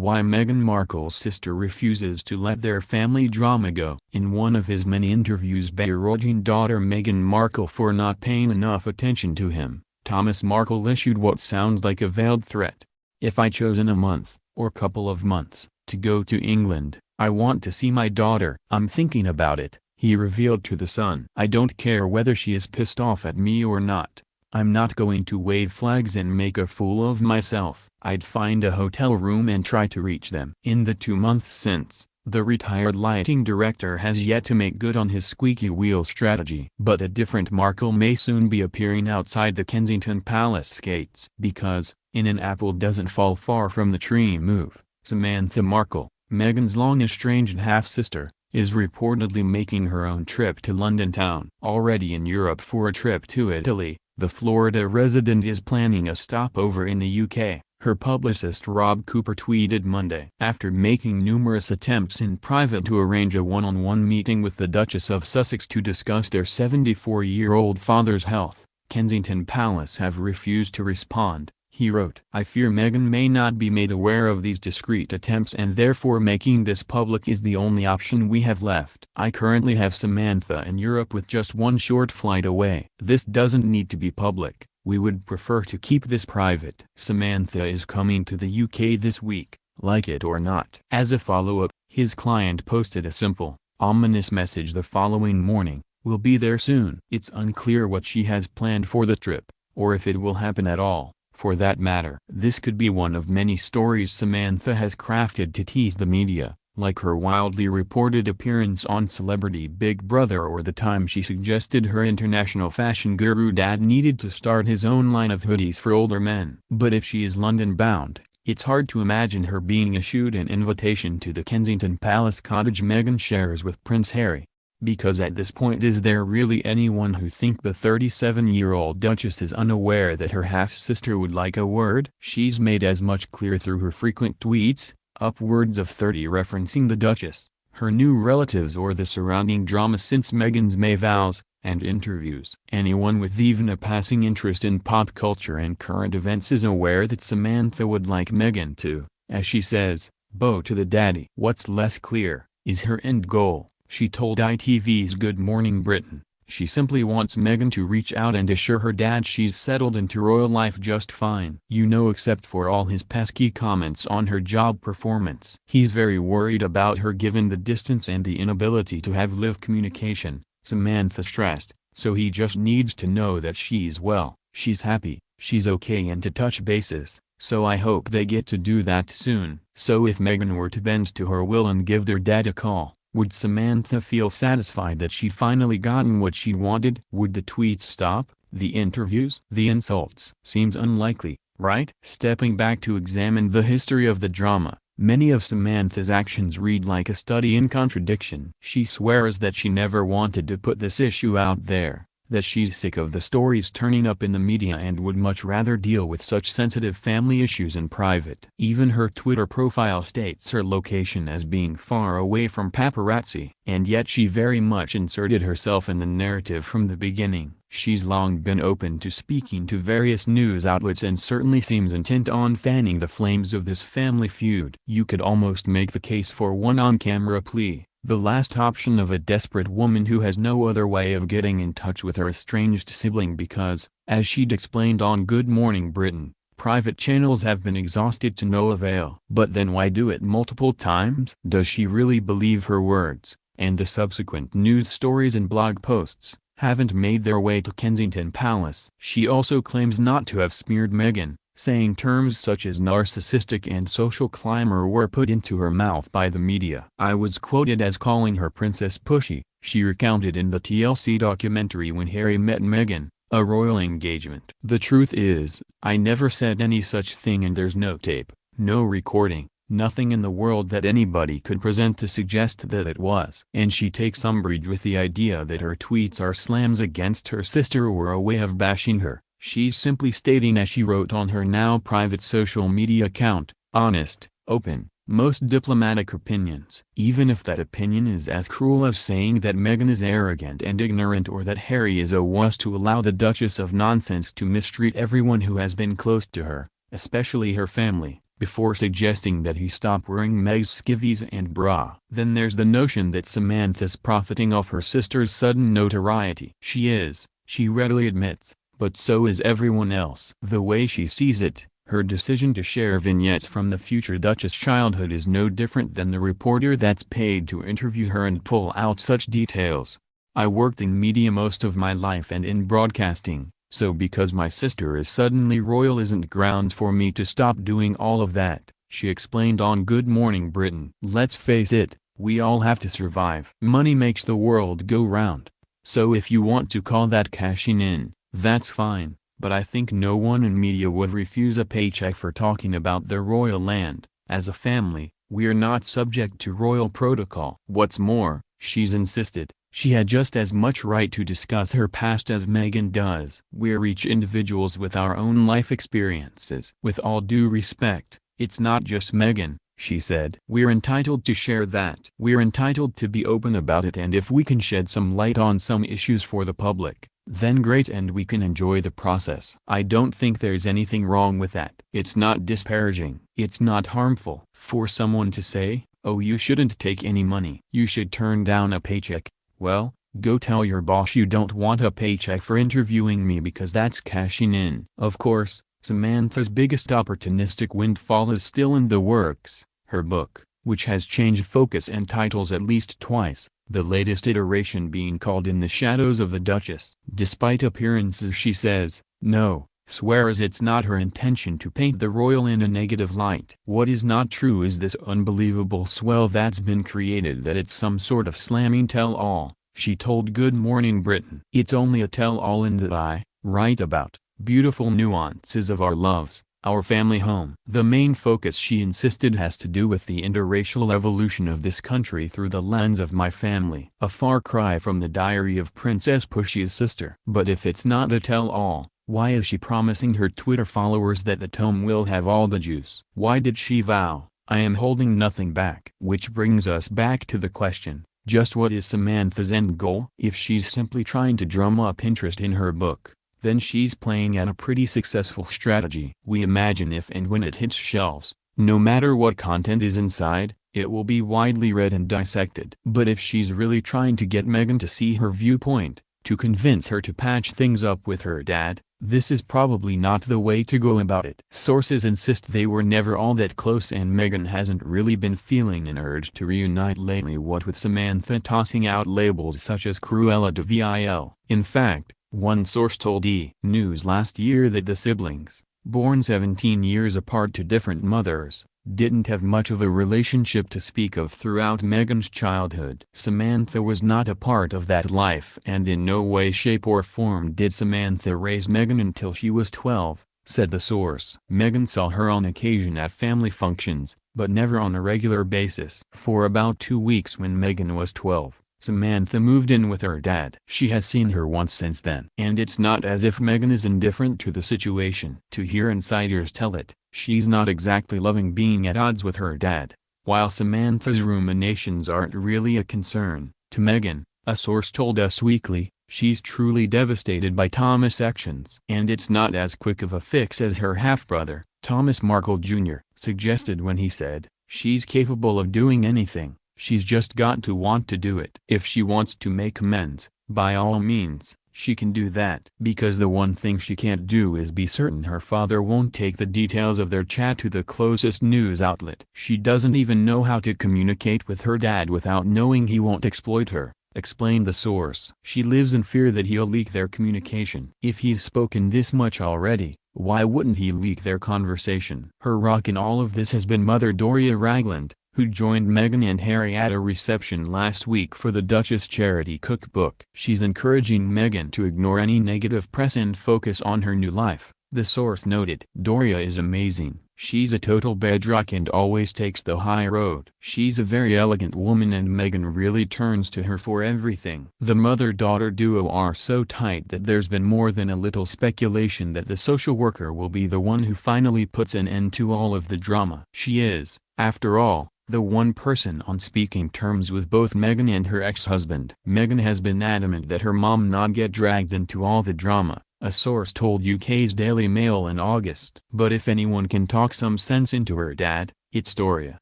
why Meghan Markle's sister refuses to let their family drama go. In one of his many interviews beroging daughter Meghan Markle for not paying enough attention to him, Thomas Markle issued what sounds like a veiled threat. "If I chose in a month, or couple of months, to go to England, I want to see my daughter. I'm thinking about it," he revealed to The Sun. "I don't care whether she is pissed off at me or not. I'm not going to wave flags and make a fool of myself. I'd find a hotel room and try to reach them." In the 2 months since, the retired lighting director has yet to make good on his squeaky wheel strategy. But a different Markle may soon be appearing outside the Kensington Palace gates. Because, in an apple doesn't fall far from the tree move, Samantha Markle, Meghan's long-estranged half-sister, is reportedly making her own trip to London town. Already in Europe for a trip to Italy, the Florida resident is planning a stopover in the UK. Her publicist Rob Cooper tweeted Monday. After making numerous attempts in private to arrange a one-on-one meeting with the Duchess of Sussex to discuss their 74-year-old father's health, Kensington Palace have refused to respond, he wrote. "I fear Meghan may not be made aware of these discreet attempts and therefore making this public is the only option we have left. I currently have Samantha in Europe with just one short flight away. This doesn't need to be public. We would prefer to keep this private." Samantha is coming to the UK this week, like it or not. As a follow-up, his client posted a simple, ominous message the following morning: "We'll be there soon." It's unclear what she has planned for the trip, or if it will happen at all, for that matter. This could be one of many stories Samantha has crafted to tease the media, like her wildly reported appearance on Celebrity Big Brother or the time she suggested her international fashion guru dad needed to start his own line of hoodies for older men. But if she is London-bound, it's hard to imagine her being issued an invitation to the Kensington Palace cottage Meghan shares with Prince Harry. Because at this point, is there really anyone who think the 37-year-old Duchess is unaware that her half-sister would like a word? She's made as much clear through her frequent tweets, upwards of 30 referencing the Duchess, her new relatives or the surrounding drama since Meghan's May vows, and interviews. Anyone with even a passing interest in pop culture and current events is aware that Samantha would like Meghan to, as she says, bow to the daddy. What's less clear, is her end goal. She told ITV's Good Morning Britain, she simply wants Meghan to reach out and assure her dad she's settled into royal life just fine. Except for all his pesky comments on her job performance. He's very worried about her given the distance and the inability to have live communication, Samantha stressed, so he just needs to know that she's well, she's happy, she's okay and to touch bases. So I hope they get to do that soon. So if Meghan were to bend to her will and give their dad a call, would Samantha feel satisfied that she finally gotten what she wanted? Would the tweets stop, the interviews, the insults? Seems unlikely, right? Stepping back to examine the history of the drama, many of Samantha's actions read like a study in contradiction. She swears that she never wanted to put this issue out there, that she's sick of the stories turning up in the media and would much rather deal with such sensitive family issues in private. Even her Twitter profile states her location as being far away from paparazzi. And yet she very much inserted herself in the narrative from the beginning. She's long been open to speaking to various news outlets and certainly seems intent on fanning the flames of this family feud. You could almost make the case for one on-camera plea. The last option of a desperate woman who has no other way of getting in touch with her estranged sibling because, as she'd explained on Good Morning Britain, private channels have been exhausted to no avail. But then why do it multiple times? Does she really believe her words, and the subsequent news stories and blog posts haven't made their way to Kensington Palace? She also claims not to have smeared Meghan, saying terms such as narcissistic and social climber were put into her mouth by the media. "I was quoted as calling her Princess Pushy," she recounted in the TLC documentary When Harry Met Meghan, a royal engagement. "The truth is, I never said any such thing and there's no tape, no recording, nothing in the world that anybody could present to suggest that it was." And she takes umbrage with the idea that her tweets are slams against her sister or a way of bashing her. She's simply stating, as she wrote on her now private social media account, honest, open, most diplomatic opinions. Even if that opinion is as cruel as saying that Meghan is arrogant and ignorant or that Harry is a wuss to allow the Duchess of Nonsense to mistreat everyone who has been close to her, especially her family, before suggesting that he stop wearing Meg's skivvies and bra. Then there's the notion that Samantha's profiting off her sister's sudden notoriety. She is, she readily admits, but so is everyone else. The way she sees it, her decision to share vignettes from the future Duchess' childhood is no different than the reporter that's paid to interview her and pull out such details. I worked in media most of my life and in broadcasting, so because my sister is suddenly royal isn't grounds for me to stop doing all of that, she explained on Good Morning Britain. Let's face it, we all have to survive. Money makes the world go round. So if you want to call that cashing in, that's fine, but I think no one in media would refuse a paycheck for talking about their royal land. As a family, we're not subject to royal protocol. What's more, she's insisted, she had just as much right to discuss her past as Meghan does. We're each individuals with our own life experiences. With all due respect, it's not just Meghan, she said. We're entitled to share that. We're entitled to be open about it, and if we can shed some light on some issues for the public, then great, and we can enjoy the process. I don't think there's anything wrong with that. It's not disparaging. It's not harmful. For someone to say, oh, you shouldn't take any money, you should turn down a paycheck, well, go tell your boss you don't want a paycheck for interviewing me because that's cashing in. Of course, Samantha's biggest opportunistic windfall is still in the works, her book, which has changed focus and titles at least twice, the latest iteration being called In the Shadows of the Duchess. Despite appearances, she says, no, swears it's not her intention to paint the royal in a negative light. What is not true is this unbelievable swell that's been created, that it's some sort of slamming tell-all, she told Good Morning Britain. It's only a tell-all in that I write about beautiful nuances of our loves, our family home. The main focus, she insisted, has to do with the interracial evolution of this country through the lens of my family. A far cry from the diary of Princess Pushy's sister. But if it's not a tell-all, why is she promising her Twitter followers that the tome will have all the juice? Why did she vow, I am holding nothing back? Which brings us back to the question, just what is Samantha's end goal? If she's simply trying to drum up interest in her book, then she's playing at a pretty successful strategy. We imagine if and when it hits shelves, no matter what content is inside, it will be widely read and dissected. But if she's really trying to get Meghan to see her viewpoint, to convince her to patch things up with her dad, this is probably not the way to go about it. Sources insist they were never all that close, and Meghan hasn't really been feeling an urge to reunite lately, what with Samantha tossing out labels such as Cruella de Vil. In fact, one source told E! News last year that the siblings, born 17 years apart to different mothers, didn't have much of a relationship to speak of throughout Meghan's childhood. Samantha was not a part of that life, and in no way, shape or form did Samantha raise Meghan until she was 12, said the source. Meghan saw her on occasion at family functions, but never on a regular basis. For about 2 weeks when Meghan was 12, Samantha moved in with her dad. She has seen her once since then. And it's not as if Meghan is indifferent to the situation. To hear insiders tell it, she's not exactly loving being at odds with her dad. While Samantha's ruminations aren't really a concern to Meghan, a source told Us Weekly, she's truly devastated by Thomas' actions. And it's not as quick of a fix as her half-brother, Thomas Markle Jr., suggested when he said, she's capable of doing anything. She's just got to want to do it. If she wants to make amends, by all means, she can do that. Because the one thing she can't do is be certain her father won't take the details of their chat to the closest news outlet. She doesn't even know how to communicate with her dad without knowing he won't exploit her, explained the source. She lives in fear that he'll leak their communication. If he's spoken this much already, why wouldn't he leak their conversation? Her rock in all of this has been Mother Doria Ragland, who joined Meghan and Harry at a reception last week for the Duchess charity cookbook. She's encouraging Meghan to ignore any negative press and focus on her new life, the source noted. Doria is amazing. She's a total bedrock and always takes the high road. She's a very elegant woman, and Meghan really turns to her for everything. The mother-daughter duo are so tight that there's been more than a little speculation that the social worker will be the one who finally puts an end to all of the drama. She is, after all, the one person on speaking terms with both Meghan and her ex-husband. Meghan has been adamant that her mom not get dragged into all the drama, a source told UK's Daily Mail in August. But if anyone can talk some sense into her dad, it's Doria.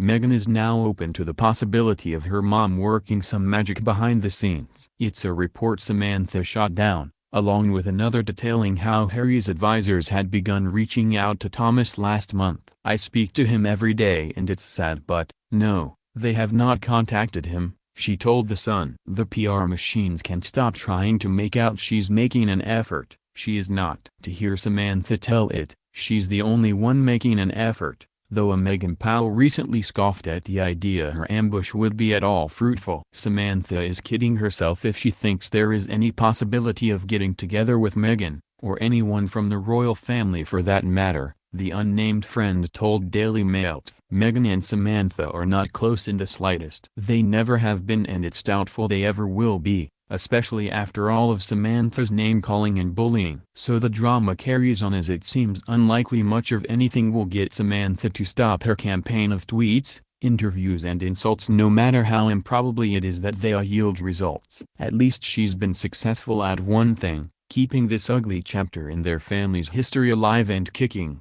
Meghan is now open to the possibility of her mom working some magic behind the scenes. It's a report Samantha shot down, along with another detailing how Harry's advisors had begun reaching out to Thomas last month. "I speak to him every day and it's sad, but, no, they have not contacted him," she told The Sun. "The PR machines can't stop trying to make out she's making an effort. She is not." To hear Samantha tell it, she's the only one making an effort, though a Meghan pal recently scoffed at the idea her ambush would be at all fruitful. Samantha is kidding herself if she thinks there is any possibility of getting together with Meghan, or anyone from the royal family for that matter, the unnamed friend told Daily Mail. Meghan and Samantha are not close in the slightest. They never have been, and it's doubtful they ever will be, especially after all of Samantha's name-calling and bullying. So the drama carries on, as it seems unlikely much of anything will get Samantha to stop her campaign of tweets, interviews and insults, no matter how improbably it is that they yield results. At least she's been successful at one thing: keeping this ugly chapter in their family's history alive and kicking.